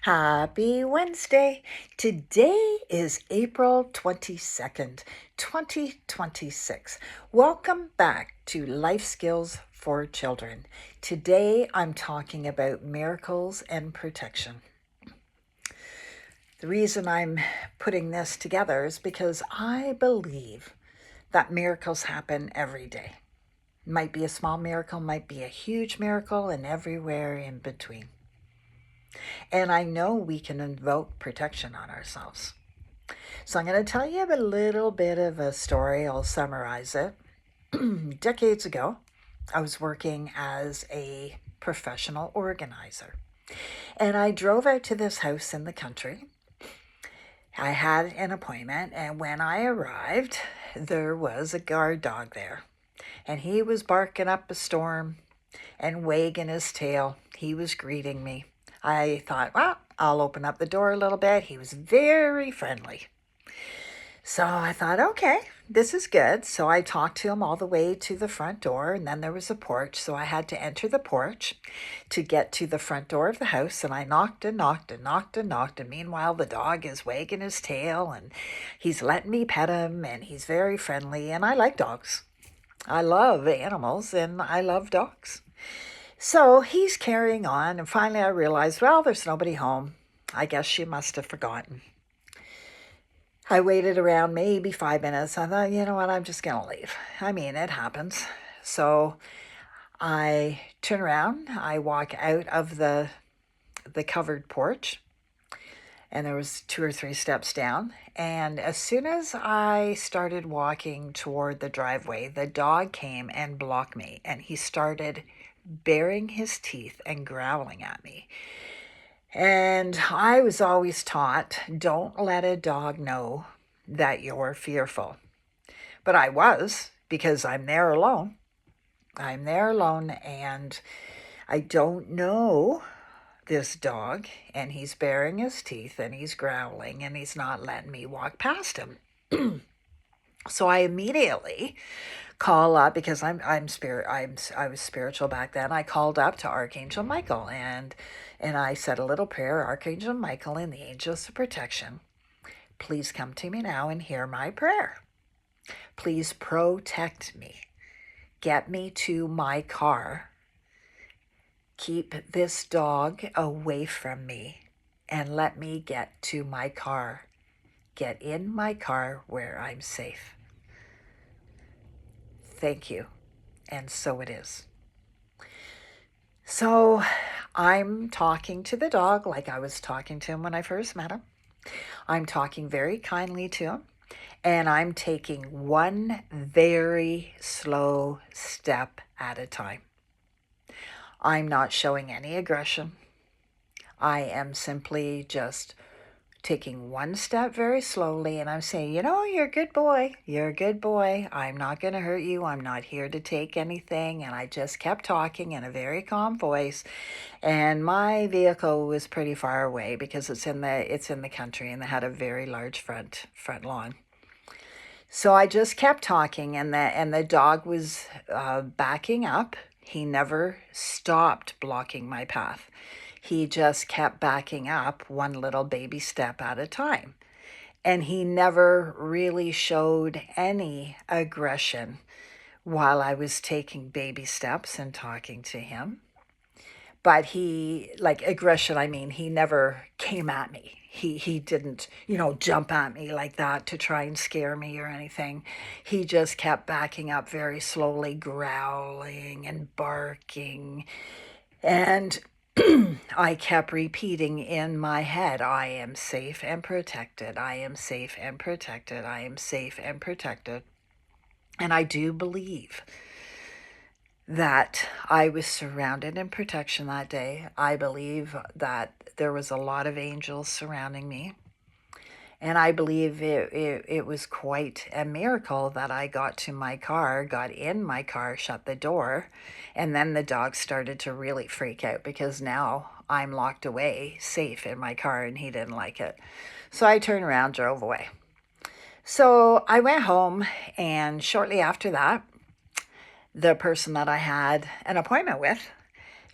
Happy Wednesday. Today is April 22nd, 2026. Welcome back to Life Skills for Children. Today I'm talking about miracles and protection. The reason I'm putting this together is because I believe that miracles happen every day. Might be a small miracle, might be a huge miracle, and everywhere in between. And I know we can invoke protection on ourselves. So I'm going to tell you a little bit of a story. I'll summarize it. Decades ago, I was working as a professional organizer. And I drove out to this house in the country. I had an appointment, and when I arrived, there was a guard dog there. And he was barking up a storm and wagging his tail. He was greeting me. I thought, well, I'll open up the door a little bit. He was very friendly. So I thought, okay, this is good. So I talked to him all the way to the front door, and then there was a porch. So I had to enter the porch to get to the front door of the house. And I knocked and knocked and knocked and knocked. And meanwhile, the dog is wagging his tail, and he's letting me pet him, and he's very friendly. And I like dogs. I love animals, and I love dogs. So he's carrying on, and finally I realized, well, there's nobody home. I guess she must have forgotten. I waited around maybe 5 minutes. I thought, you know what, I'm just going to leave. I mean, it happens. So I turn around, I walk out of the covered porch, and there was 2 or 3 steps down. And as soon as I started walking toward the driveway, the dog came and blocked me, and he started baring his teeth and growling at me. And I was always taught, don't let a dog know that you're fearful. But I was, because I'm there alone. I'm there alone, and I don't know this dog, and he's baring his teeth, and he's growling, and he's not letting me walk past him. So I immediately call up, because I was spiritual back then. I called up to Archangel Michael, and I said a little prayer. Archangel Michael and the angels of protection, please come to me now and hear my prayer. Please protect me. Get me to my car. Keep this dog away from me, and let me get to my car. Get in my car where I'm safe. Thank you. And so it is. So I'm talking to the dog like I was talking to him when I first met him. I'm talking very kindly to him, and I'm taking one very slow step at a time. I'm not showing any aggression. I am simply just taking one step very slowly, and I'm saying, you're a good boy. You're a good boy. I'm not going to hurt you. I'm not here to take anything. And I just kept talking in a very calm voice. And my vehicle was pretty far away because it's in the country, and they had a very large front lawn. So I just kept talking, and the dog was backing up. He never stopped blocking my path. He just kept backing up one little baby step at a time. And he never really showed any aggression while I was taking baby steps and talking to him. But he never came at me. He didn't, jump at me like that to try and scare me or anything. He just kept backing up very slowly, growling and barking. And I kept repeating in my head, I am safe and protected. I am safe and protected. I am safe and protected. And I do believe that I was surrounded in protection that day. I believe that there was a lot of angels surrounding me. And I believe it was quite a miracle that I got in my car, shut the door, and then the dog started to really freak out because now I'm locked away, safe in my car, and he didn't like it. So I turned around, drove away. So I went home, and shortly after that, the person that I had an appointment with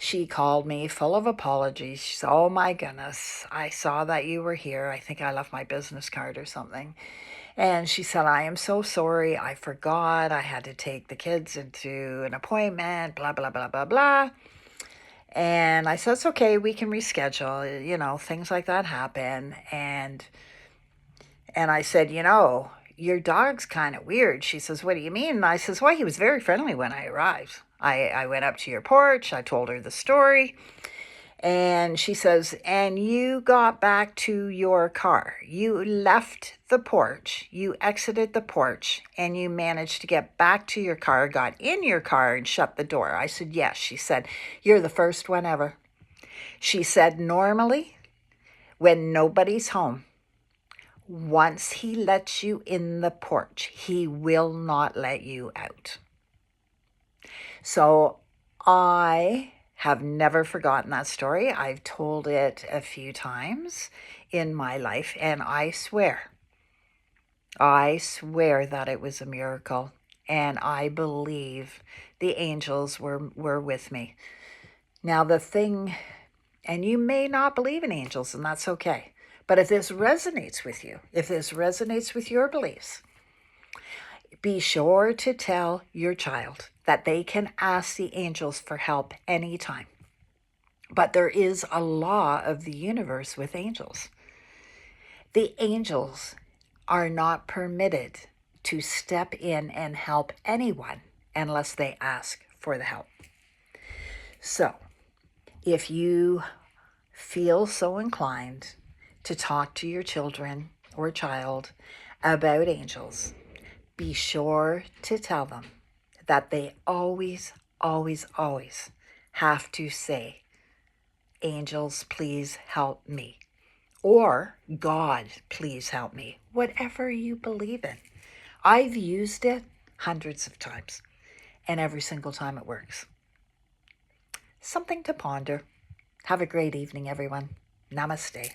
She called me full of apologies. She said, "Oh my goodness, I saw that you were here. I think I left my business card or something." And she said, "I am so sorry. I forgot. I had to take the kids into an appointment, blah, blah, blah, blah, blah." And I said, "It's okay. We can reschedule. You know, things like that happen." And I said, "Your dog's kind of weird." She says, "What do you mean?" And I says, "Well, he was very friendly when I arrived. I went up to your porch. I told her the story. And she says, "And you got back to your car. You left the porch. You exited the porch and you managed to get back to your car, got in your car and shut the door." I said, "Yes." She said, "You're the first one ever." She said, "Normally, when nobody's home, once he lets you in the porch, he will not let you out." So I have never forgotten that story. I've told it a few times in my life, and I swear that it was a miracle. And I believe the angels were with me. Now, the thing, and you may not believe in angels, and that's okay. But if this resonates with you, if this resonates with your beliefs, be sure to tell your child that they can ask the angels for help anytime. But there is a law of the universe with angels. The angels are not permitted to step in and help anyone unless they ask for the help. So, if you feel so inclined to talk to your children or child about angels, be sure to tell them that they always, always, always have to say, "Angels, please help me." Or, "God, please help me." Whatever you believe in. I've used it hundreds of times, and every single time it works. Something to ponder. Have a great evening, everyone. Namaste.